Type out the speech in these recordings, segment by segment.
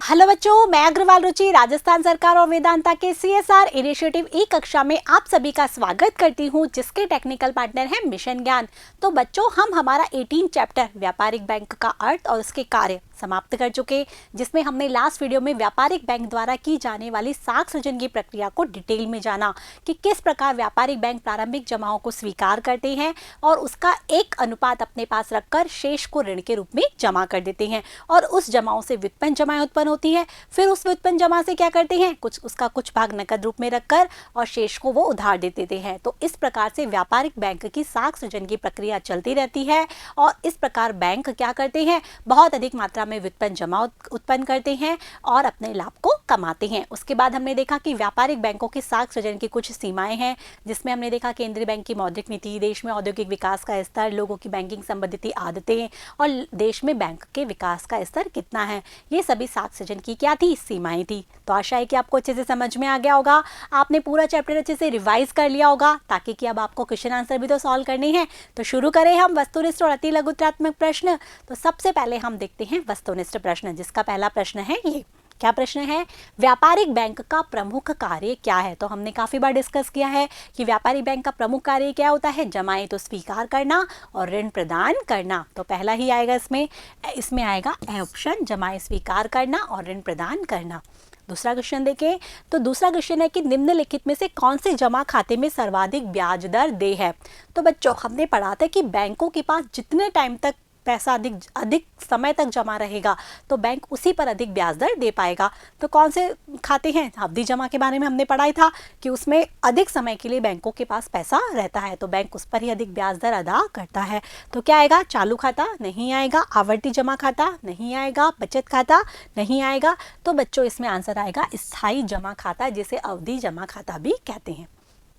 Hello बच्चों, मैं अग्रवाल रुचि राजस्थान सरकार और वेदांता के CSR इनिशिएटिव ई कक्षा में आप सभी का स्वागत करती हूं, जिसके टेक्निकल पार्टनर है मिशन ज्ञान। तो बच्चों, हम हमारा 18 चैप्टर व्यापारिक बैंक का अर्थ और उसके कार्य समाप्त कर चुके, जिसमें हमने लास्ट वीडियो में व्यापारिक बैंक द्वारा की जाने वाली साख सृजन की प्रक्रिया को डिटेल में जाना कि किस प्रकार व्यापारिक बैंक प्रारंभिक जमाओं को स्वीकार करते हैं और उसका एक अनुपात अपने पास रखकर शेष को ऋण के रूप में जमा कर देते हैं और उस जमाओं से व्युत्पन्न जमाएं उत्पन्न होती है। फिर उस व्युत्पन्न जमा से क्या करते हैं, उसका कुछ भाग नकद रूप में रखकर और शेष को वो उधार दे देते हैं। तो इस प्रकार से व्यापारिक बैंक की साख सृजन की प्रक्रिया चलती रहती है और इस प्रकार बैंक क्या करते हैं, बहुत अधिक मात्रा में व्युत्पन्न जमा उत्पन्न करते हैं और अपने लाभ को कमाते हैं। उसके बाद हमने देखा कि व्यापारिक बैंकों की साख सृजन की कुछ सीमाएं हैं, जिसमें हमने देखा केंद्रीय बैंक की मौद्रिक नीति, देश में औद्योगिक विकास का स्तर, लोगों की बैंकिंग संबंधित आदतें और देश में बैंक के विकास का स्तर कितना है, ये सभी साख सृजन की क्या थी, सीमाएं थी। तो आशा है कि आपको अच्छे से समझ में आ गया होगा, आपने पूरा चैप्टर अच्छे से रिवाइज कर लिया होगा, ताकि कि अब आपको क्वेश्चन आंसर भी तो सॉल्व करने हैं। तो शुरू करें हम वस्तुनिष्ठ और अति लघुत्रात्मक प्रश्न। तो सबसे पहले हम देखते हैं वस्तुनिष्ठ प्रश्न, जिसका पहला प्रश्न है ये। क्या प्रश्न है, व्यापारिक बैंक का प्रमुख कार्य क्या है। तो हमने काफी बार डिस्कस किया है कि व्यापारिक बैंक का प्रमुख कार्य क्या होता है, जमाएं तो स्वीकार करना और ऋण प्रदान करना। तो पहला ही आएगा इसमें आएगा ए ऑप्शन, जमाएं स्वीकार करना और ऋण प्रदान करना। दूसरा क्वेश्चन देखें, तो दूसरा क्वेश्चन है कि निम्नलिखित में से कौन से जमा खाते में सर्वाधिक ब्याज दर दे है। तो बच्चों, हमने पढ़ा था कि बैंकों के पास जितने टाइम तक पैसा अधिक समय तक जमा रहेगा तो बैंक उसी पर अधिक ब्याज दर दे पाएगा। तो कौन से खाते हैं, अवधि जमा के बारे में हमने पढ़ा ही था कि उसमें अधिक समय के लिए बैंकों के पास पैसा रहता है, तो बैंक उस पर ही अधिक ब्याज दर अदा करता है। तो क्या आएगा, चालू खाता नहीं आएगा, आवर्ती जमा खाता नहीं आएगा, बचत खाता नहीं आएगा। तो बच्चों, इसमें आंसर आएगा स्थायी जमा खाता, जिसे अवधि जमा खाता भी कहते हैं।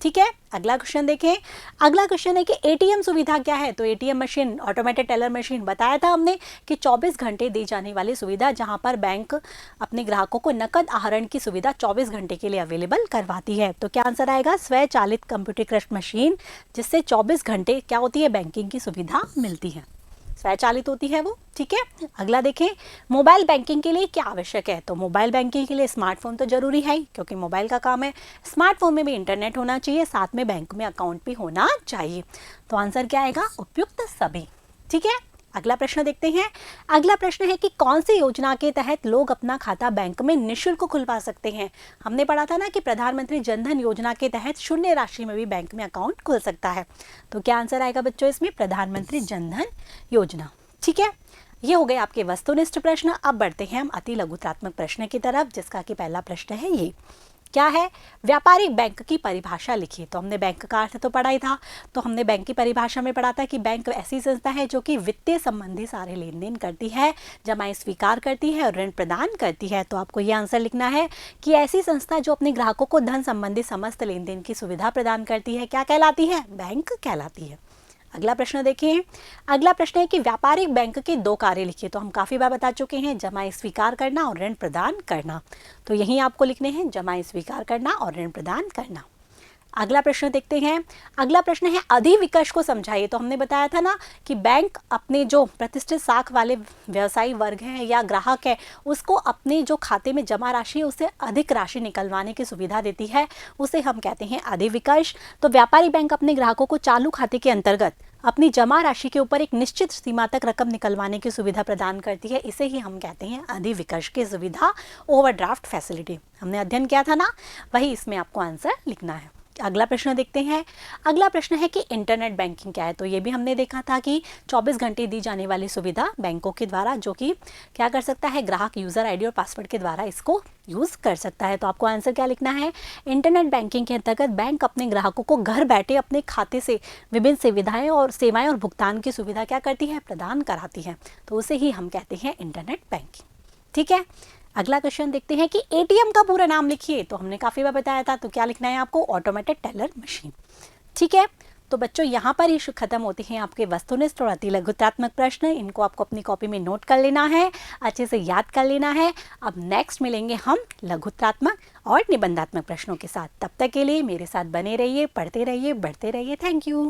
ठीक है, अगला क्वेश्चन देखें। अगला क्वेश्चन है कि एटीएम सुविधा क्या है। तो ATM machine, automated teller machine, बताया था हमने कि 24 घंटे दी जाने वाली सुविधा, जहां पर बैंक अपने ग्राहकों को नकद आहरण की सुविधा 24 घंटे के लिए अवेलेबल करवाती है। तो क्या आंसर आएगा, स्वचालित कंप्यूटरीकृत मशीन, जिससे 24 घंटे क्या होती है, बैंकिंग की सुविधा मिलती है, स्वचालित होती है वो। ठीक है, अगला देखें, मोबाइल बैंकिंग के लिए क्या आवश्यक है। तो मोबाइल बैंकिंग के लिए स्मार्टफोन तो जरूरी है ही, क्योंकि मोबाइल का काम है। स्मार्टफोन में भी इंटरनेट होना चाहिए, साथ में बैंक में अकाउंट भी होना चाहिए। तो आंसर क्या आएगा, उपयुक्त सभी। ठीक है, अगला प्रश्न देखते हैं। अगला प्रश्न है कि कौन सी योजना के तहत लोग अपना खाता बैंक में निःशुल्क खुलवा सकते हैं। हमने पढ़ा था ना कि प्रधानमंत्री जनधन योजना के तहत शून्य राशि में भी बैंक में अकाउंट खुल सकता है। तो क्या आंसर आएगा बच्चों, इसमें प्रधानमंत्री जनधन योजना। ठीक है, ये हो गए आपके वस्तुनिष्ठ प्रश्न। अब बढ़ते हैं हम अति लघुत्रात्मक प्रश्न की तरफ, जिसका कि पहला प्रश्न है ये। क्या है, व्यापारिक बैंक की परिभाषा लिखिए। तो हमने बैंक का अर्थ तो पढ़ा ही था, तो हमने बैंक की परिभाषा में पढ़ा था कि बैंक ऐसी संस्था है जो कि वित्तीय संबंधी सारे लेन देन करती है, जमाएं स्वीकार करती है और ऋण प्रदान करती है। तो आपको ये आंसर लिखना है कि ऐसी संस्था जो अपने ग्राहकों को धन संबंधी समस्त लेन देन की सुविधा प्रदान करती है, क्या कहलाती है, बैंक कहलाती है। अगला प्रश्न देखिए। अगला प्रश्न है कि व्यापारिक बैंक के दो कार्य लिखिए। तो हम काफी बार बता चुके हैं, जमाएं स्वीकार करना और ऋण प्रदान करना। तो यही आपको लिखने हैं, जमाएं स्वीकार करना और ऋण प्रदान करना। अगला प्रश्न देखते हैं। अगला प्रश्न है अधिविकर्ष को समझाइए। तो हमने बताया था ना कि बैंक अपने जो प्रतिष्ठित साख वाले व्यवसायी वर्ग हैं या ग्राहक है, उसको अपने जो खाते में जमा राशि है उससे अधिक राशि निकलवाने की सुविधा देती है, उसे हम कहते हैं अधिविकर्ष। तो व्यापारिक बैंक अपने ग्राहकों को चालू खाते के अंतर्गत अपनी जमा राशि के ऊपर एक निश्चित सीमा तक रकम निकलवाने की सुविधा प्रदान करती है, इसे ही हम कहते हैं अधिविकर्ष की सुविधा, ओवरड्राफ्ट फैसिलिटी। हमने अध्ययन किया था ना, वही इसमें आपको आंसर लिखना है। अगला प्रश्न देखते हैं। अगला प्रश्न है कि इंटरनेट बैंकिंग क्या है। तो ये भी हमने देखा था कि 24 घंटे दी जाने वाली सुविधा बैंकों के द्वारा, जो कि क्या कर सकता है, ग्राहक यूजर आईडी और पासवर्ड के द्वारा इसको यूज कर सकता है। तो आपको आंसर क्या लिखना है, इंटरनेट बैंकिंग के अंतर्गत बैंक अपने ग्राहकों को घर बैठे अपने खाते से विभिन्न सुविधाएं और भुगतान की सुविधा क्या करती है, प्रदान कराती है। तो उसे ही हम कहते हैं इंटरनेट बैंकिंग। ठीक है, अगला क्वेश्चन देखते हैं कि एटीएम का पूरा नाम लिखिए। तो हमने काफी बार बताया था, तो क्या लिखना है आपको, ऑटोमेटेड टेलर मशीन। ठीक है, तो बच्चों यहाँ पर ही खत्म होते हैं आपके वस्तुनिष्ठ और अति लघुत्रात्मक प्रश्न। इनको आपको अपनी कॉपी में नोट कर लेना है, अच्छे से याद कर लेना है। अब नेक्स्ट मिलेंगे हम लघुत्रात्मक और निबंधात्मक प्रश्नों के साथ। तब तक के लिए मेरे साथ बने रहिए, पढ़ते रहिए, बढ़ते रहिए। Thank you.